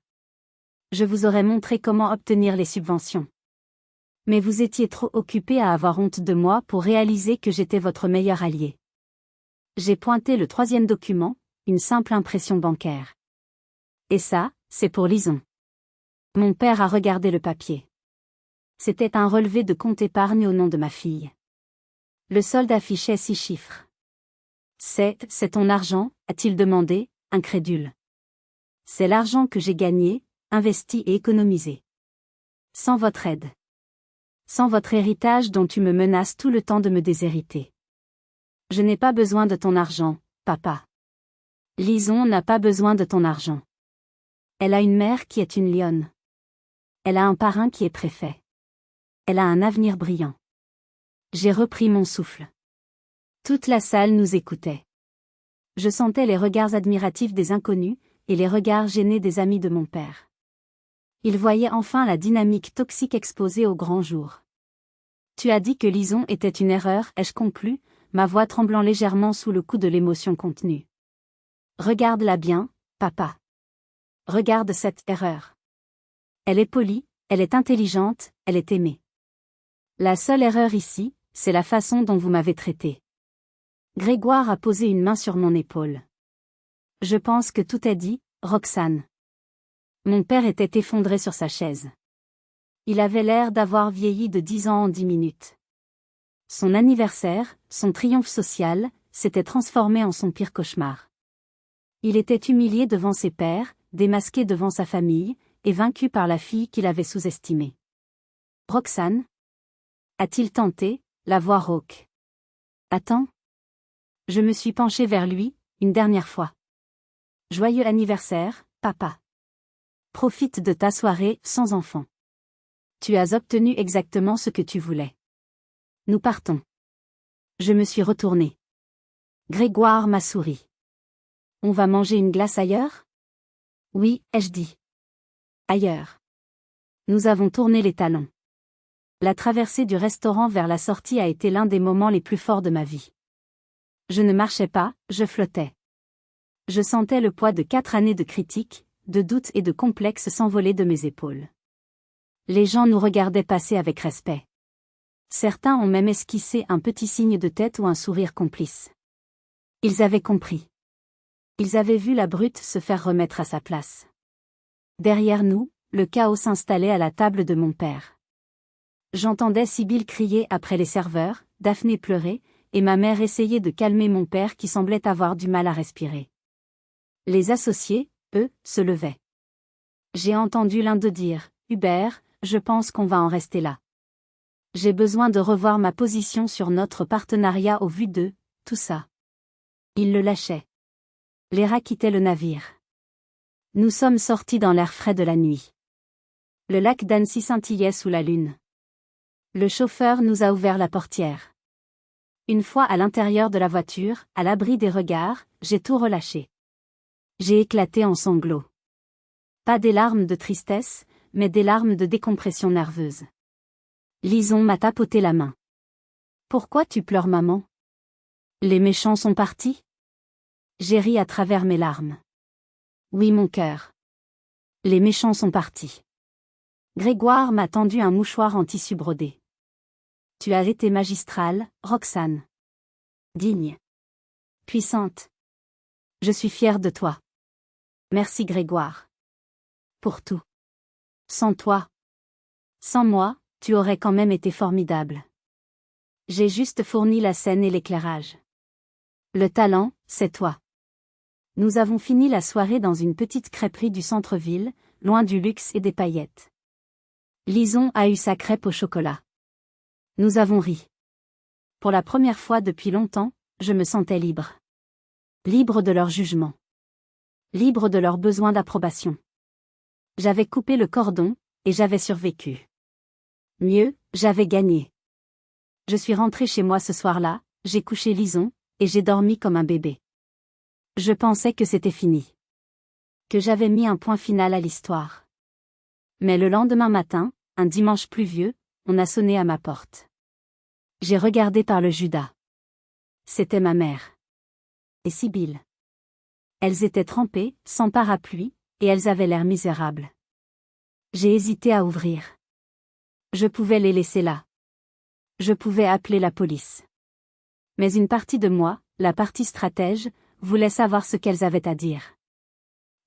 Je vous aurais montré comment obtenir les subventions. Mais vous étiez trop occupé à avoir honte de moi pour réaliser que j'étais votre meilleur allié. J'ai pointé le 3e document, une simple impression bancaire. Et ça, c'est pour Lison. Mon père a regardé le papier. C'était un relevé de compte épargne au nom de ma fille. Le solde affichait 6 chiffres. C'est ton argent, a-t-il demandé, incrédule. C'est l'argent que j'ai gagné, investi et économisé. Sans votre aide. Sans votre héritage dont tu me menaces tout le temps de me déshériter. Je n'ai pas besoin de ton argent, papa. Lison n'a pas besoin de ton argent. Elle a une mère qui est une lionne. Elle a un parrain qui est préfet. Elle a un avenir brillant. J'ai repris mon souffle. Toute la salle nous écoutait. Je sentais les regards admiratifs des inconnus, et les regards gênés des amis de mon père. Ils voyaient enfin la dynamique toxique exposée au grand jour. Tu as dit que Lison était une erreur, ai-je conclu, ma voix tremblant légèrement sous le coup de l'émotion contenue. Regarde-la bien, papa. Regarde cette erreur. Elle est polie, elle est intelligente, elle est aimée. La seule erreur ici, c'est la façon dont vous m'avez traité. Grégoire a posé une main sur mon épaule. Je pense que tout est dit, Roxane. Mon père était effondré sur sa chaise. Il avait l'air d'avoir vieilli de 10 ans en 10 minutes. Son anniversaire, son triomphe social, s'était transformé en son pire cauchemar. Il était humilié devant ses pairs, démasqué devant sa famille, et vaincu par la fille qu'il avait sous-estimée. Roxane? A-t-il tenté, la voix rauque. Attends. Je me suis penchée vers lui, une dernière fois. Joyeux anniversaire, papa. Profite de ta soirée sans enfant. Tu as obtenu exactement ce que tu voulais. Nous partons. Je me suis retournée. Grégoire m'a souri. On va manger une glace ailleurs? Oui, ai-je dit. Ailleurs. Nous avons tourné les talons. La traversée du restaurant vers la sortie a été l'un des moments les plus forts de ma vie. Je ne marchais pas, je flottais. Je sentais le poids de 4 années de critiques, de doutes et de complexes s'envoler de mes épaules. Les gens nous regardaient passer avec respect. Certains ont même esquissé un petit signe de tête ou un sourire complice. Ils avaient compris. Ils avaient vu la brute se faire remettre à sa place. Derrière nous, le chaos s'installait à la table de mon père. J'entendais Sibylle crier après les serveurs, Daphné pleurer, et ma mère essayer de calmer mon père qui semblait avoir du mal à respirer. Les associés, eux, se levaient. J'ai entendu l'un d'eux dire, « Hubert, je pense qu'on va en rester là. J'ai besoin de revoir ma position sur notre partenariat au vu de tout ça. » Il le lâchait. Les rats quittaient le navire. Nous sommes sortis dans l'air frais de la nuit. Le lac d'Annecy scintillait sous la lune. Le chauffeur nous a ouvert la portière. Une fois à l'intérieur de la voiture, à l'abri des regards, j'ai tout relâché. J'ai éclaté en sanglots. Pas des larmes de tristesse, mais des larmes de décompression nerveuse. Lison m'a tapoté la main. « Pourquoi tu pleures, maman? Les méchants sont partis? » J'ai ri à travers mes larmes. Oui, mon cœur. Les méchants sont partis. Grégoire m'a tendu un mouchoir en tissu brodé. Tu as été magistrale, Roxane. Digne. Puissante. Je suis fière de toi. Merci Grégoire. Pour tout. Sans toi. Sans moi, tu aurais quand même été formidable. J'ai juste fourni la scène et l'éclairage. Le talent, c'est toi. Nous avons fini la soirée dans une petite crêperie du centre-ville, loin du luxe et des paillettes. Lison a eu sa crêpe au chocolat. Nous avons ri. Pour la première fois depuis longtemps, je me sentais libre. Libre de leur jugement. Libre de leur besoin d'approbation. J'avais coupé le cordon, et j'avais survécu. Mieux, j'avais gagné. Je suis rentrée chez moi ce soir-là, j'ai couché Lison, et j'ai dormi comme un bébé. Je pensais que c'était fini. Que j'avais mis un point final à l'histoire. Mais le lendemain matin, un dimanche pluvieux, on a sonné à ma porte. J'ai regardé par le Judas. C'était ma mère. Et Sibylle. Elles étaient trempées, sans parapluie, et elles avaient l'air misérables. J'ai hésité à ouvrir. Je pouvais les laisser là. Je pouvais appeler la police. Mais une partie de moi, la partie stratège, voulait savoir ce qu'elles avaient à dire.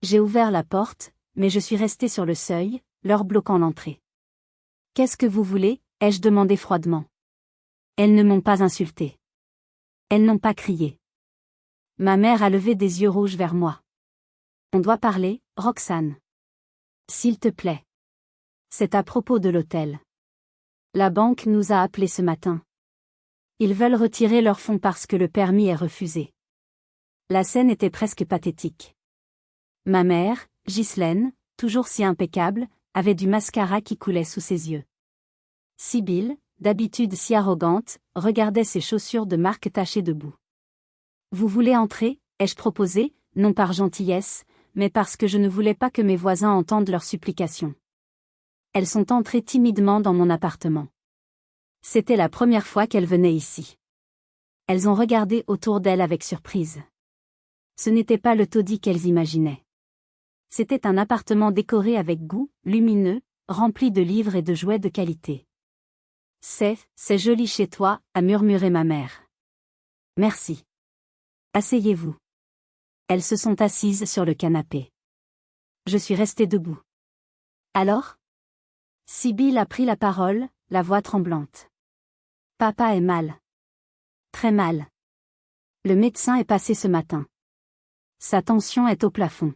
J'ai ouvert la porte, mais je suis restée sur le seuil, leur bloquant l'entrée. « Qu'est-ce que vous voulez ?» ai-je demandé froidement. Elles ne m'ont pas insultée. Elles n'ont pas crié. Ma mère a levé des yeux rouges vers moi. « On doit parler, Roxane. S'il te plaît. C'est à propos de l'hôtel. La banque nous a appelés ce matin. Ils veulent retirer leurs fonds parce que le permis est refusé. » La scène était presque pathétique. Ma mère, Ghislaine, toujours si impeccable, avait du mascara qui coulait sous ses yeux. Sibylle, d'habitude si arrogante, regardait ses chaussures de marque tachées de boue. « Vous voulez entrer ?» ai-je proposé, non par gentillesse, mais parce que je ne voulais pas que mes voisins entendent leurs supplications. Elles sont entrées timidement dans mon appartement. C'était la première fois qu'elles venaient ici. Elles ont regardé autour d'elles avec surprise. Ce n'était pas le taudis qu'elles imaginaient. C'était un appartement décoré avec goût, lumineux, rempli de livres et de jouets de qualité. « C'est joli chez toi », a murmuré ma mère. « Merci. Asseyez-vous. » Elles se sont assises sur le canapé. Je suis restée debout. « Alors ?» Sibylle a pris la parole, la voix tremblante. « Papa est mal. Très mal. Le médecin est passé ce matin. Sa tension est au plafond.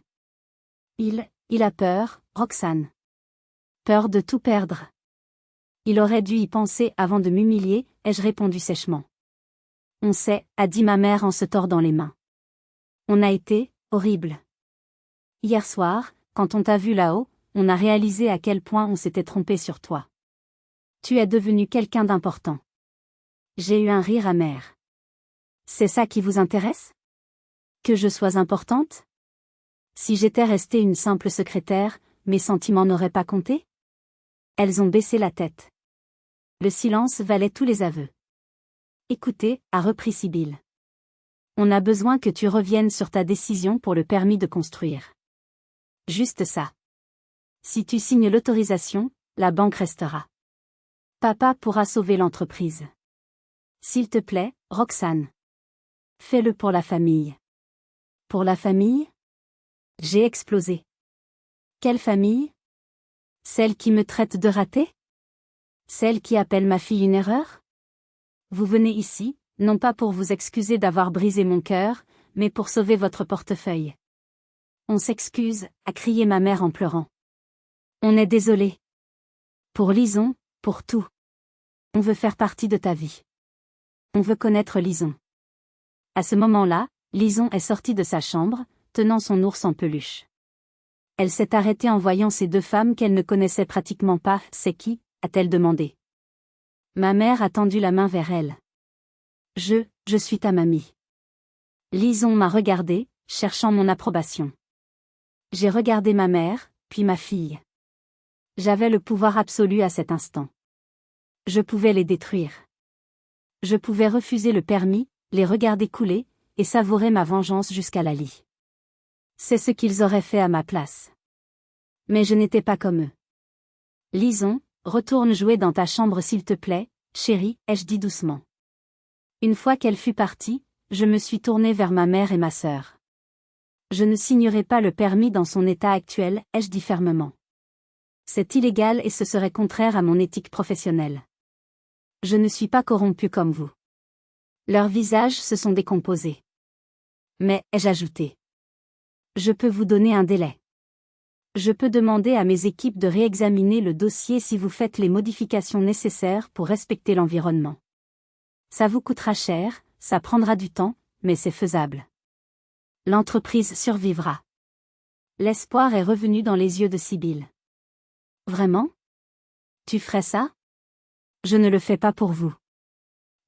Il a peur, Roxane. Peur de tout perdre. Il aurait dû y penser avant de m'humilier, ai-je répondu sèchement. On sait, a dit ma mère en se tordant les mains. On a été horrible. Hier soir, quand on t'a vu là-haut, on a réalisé à quel point on s'était trompé sur toi. Tu es devenu quelqu'un d'important. J'ai eu un rire amer. C'est ça qui vous intéresse? Que je sois importante? Si j'étais restée une simple secrétaire, mes sentiments n'auraient pas compté? Elles ont baissé la tête. Le silence valait tous les aveux. Écoutez, a repris Sibylle. On a besoin que tu reviennes sur ta décision pour le permis de construire. Juste ça. Si tu signes l'autorisation, la banque restera. Papa pourra sauver l'entreprise. S'il te plaît, Roxane. Fais-le pour la famille. Pour la famille? J'ai explosé. Quelle famille? Celle qui me traite de ratée? Celle qui appelle ma fille une erreur? Vous venez ici, non pas pour vous excuser d'avoir brisé mon cœur, mais pour sauver votre portefeuille. On s'excuse, a crié ma mère en pleurant. On est désolé. Pour Lison, pour tout. On veut faire partie de ta vie. On veut connaître Lison. À ce moment-là, Lison est sortie de sa chambre, tenant son ours en peluche. Elle s'est arrêtée en voyant ces deux femmes qu'elle ne connaissait pratiquement pas. C'est qui? A-t-elle demandé. Ma mère a tendu la main vers elle. Je suis ta mamie. Lison m'a regardée, cherchant mon approbation. J'ai regardé ma mère, puis ma fille. J'avais le pouvoir absolu à cet instant. Je pouvais les détruire. Je pouvais refuser le permis, les regarder couler, et savourer ma vengeance jusqu'à la lie. C'est ce qu'ils auraient fait à ma place. Mais je n'étais pas comme eux. Lison, retourne jouer dans ta chambre s'il te plaît, chérie, ai-je dit doucement. Une fois qu'elle fut partie, je me suis tournée vers ma mère et ma sœur. Je ne signerai pas le permis dans son état actuel, ai-je dit fermement. C'est illégal et ce serait contraire à mon éthique professionnelle. Je ne suis pas corrompue comme vous. Leurs visages se sont décomposés. Mais, ai-je ajouté. Je peux vous donner un délai. Je peux demander à mes équipes de réexaminer le dossier si vous faites les modifications nécessaires pour respecter l'environnement. Ça vous coûtera cher, ça prendra du temps, mais c'est faisable. L'entreprise survivra. L'espoir est revenu dans les yeux de Sibylle. Vraiment? Tu ferais ça? Je ne le fais pas pour vous.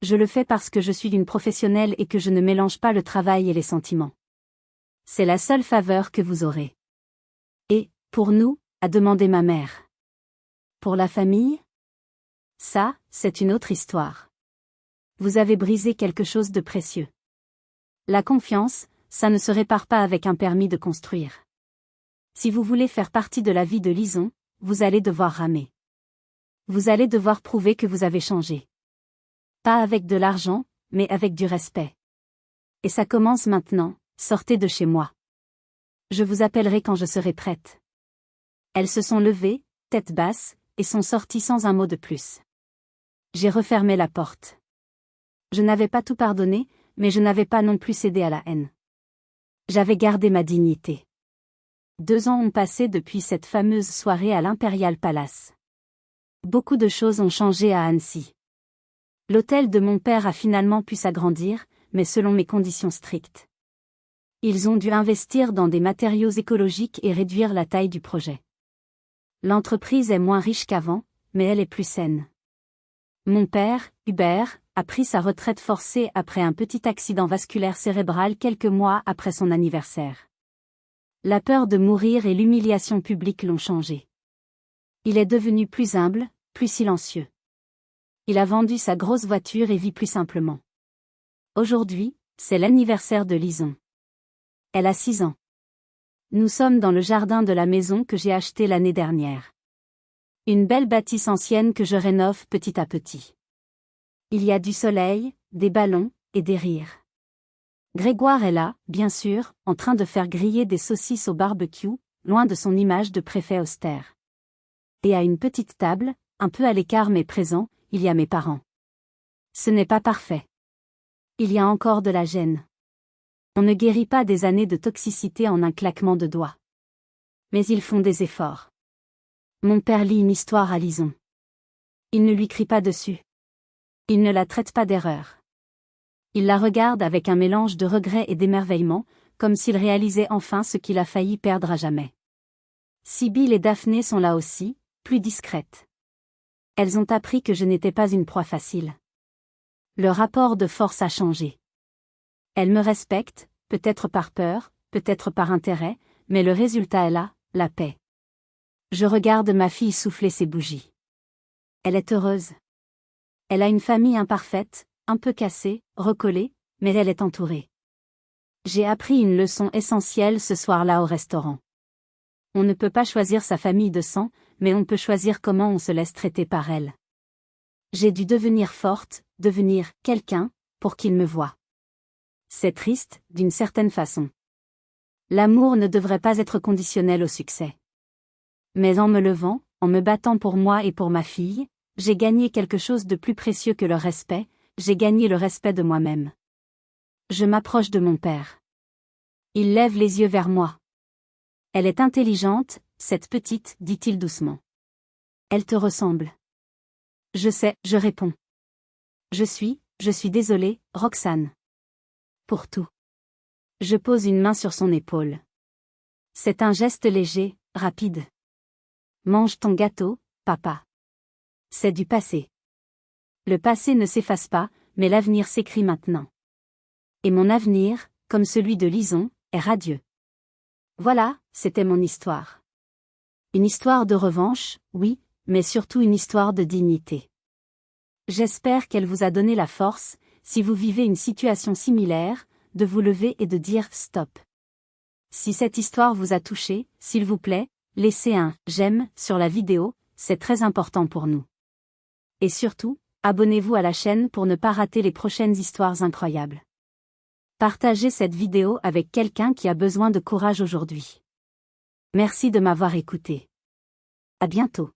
Je le fais parce que je suis une professionnelle et que je ne mélange pas le travail et les sentiments. C'est la seule faveur que vous aurez. Et, pour nous, a demandé ma mère. Pour la famille? Ça, c'est une autre histoire. Vous avez brisé quelque chose de précieux. La confiance, ça ne se répare pas avec un permis de construire. Si vous voulez faire partie de la vie de Lison, vous allez devoir ramer. Vous allez devoir prouver que vous avez changé. Pas avec de l'argent, mais avec du respect. Et ça commence maintenant, sortez de chez moi. Je vous appellerai quand je serai prête. Elles se sont levées, tête basse, et sont sorties sans un mot de plus. J'ai refermé la porte. Je n'avais pas tout pardonné, mais je n'avais pas non plus cédé à la haine. J'avais gardé ma dignité. 2 ans ont passé depuis cette fameuse soirée à l'Imperial Palace. Beaucoup de choses ont changé à Annecy. L'hôtel de mon père a finalement pu s'agrandir, mais selon mes conditions strictes. Ils ont dû investir dans des matériaux écologiques et réduire la taille du projet. L'entreprise est moins riche qu'avant, mais elle est plus saine. Mon père, Hubert, a pris sa retraite forcée après un petit accident vasculaire cérébral quelques mois après son anniversaire. La peur de mourir et l'humiliation publique l'ont changé. Il est devenu plus humble, plus silencieux. Il a vendu sa grosse voiture et vit plus simplement. Aujourd'hui, c'est l'anniversaire de Lison. Elle a 6 ans. Nous sommes dans le jardin de la maison que j'ai achetée l'année dernière. Une belle bâtisse ancienne que je rénove petit à petit. Il y a du soleil, des ballons, et des rires. Grégoire est là, bien sûr, en train de faire griller des saucisses au barbecue, loin de son image de préfet austère. Et à une petite table, un peu à l'écart mais présent, il y a mes parents. Ce n'est pas parfait. Il y a encore de la gêne. On ne guérit pas des années de toxicité en un claquement de doigts. Mais ils font des efforts. Mon père lit une histoire à Lison. Il ne lui crie pas dessus. Il ne la traite pas d'erreur. Il la regarde avec un mélange de regret et d'émerveillement, comme s'il réalisait enfin ce qu'il a failli perdre à jamais. Sibylle et Daphné sont là aussi, plus discrètes. Elles ont appris que je n'étais pas une proie facile. Le rapport de force a changé. Elles me respectent, peut-être par peur, peut-être par intérêt, mais le résultat est là, la paix. Je regarde ma fille souffler ses bougies. Elle est heureuse. Elle a une famille imparfaite, un peu cassée, recollée, mais elle est entourée. J'ai appris une leçon essentielle ce soir-là au restaurant. On ne peut pas choisir sa famille de sang, mais on peut choisir comment on se laisse traiter par elle. J'ai dû devenir forte, devenir quelqu'un, pour qu'il me voie. C'est triste, d'une certaine façon. L'amour ne devrait pas être conditionnel au succès. Mais en me levant, en me battant pour moi et pour ma fille, j'ai gagné quelque chose de plus précieux que le respect, j'ai gagné le respect de moi-même. Je m'approche de mon père. Il lève les yeux vers moi. Elle est intelligente, cette petite, dit-il doucement. Elle te ressemble. Je sais, je réponds. Je suis désolée, Roxane. Pour tout. Je pose une main sur son épaule. C'est un geste léger, rapide. Mange ton gâteau, papa. C'est du passé. Le passé ne s'efface pas, mais l'avenir s'écrit maintenant. Et mon avenir, comme celui de Lison, est radieux. Voilà, c'était mon histoire. Une histoire de revanche, oui, mais surtout une histoire de dignité. J'espère qu'elle vous a donné la force, si vous vivez une situation similaire, de vous lever et de dire « stop ». Si cette histoire vous a touché, s'il vous plaît, laissez un « j'aime » sur la vidéo, c'est très important pour nous. Et surtout, abonnez-vous à la chaîne pour ne pas rater les prochaines histoires incroyables. Partagez cette vidéo avec quelqu'un qui a besoin de courage aujourd'hui. Merci de m'avoir écouté. À bientôt.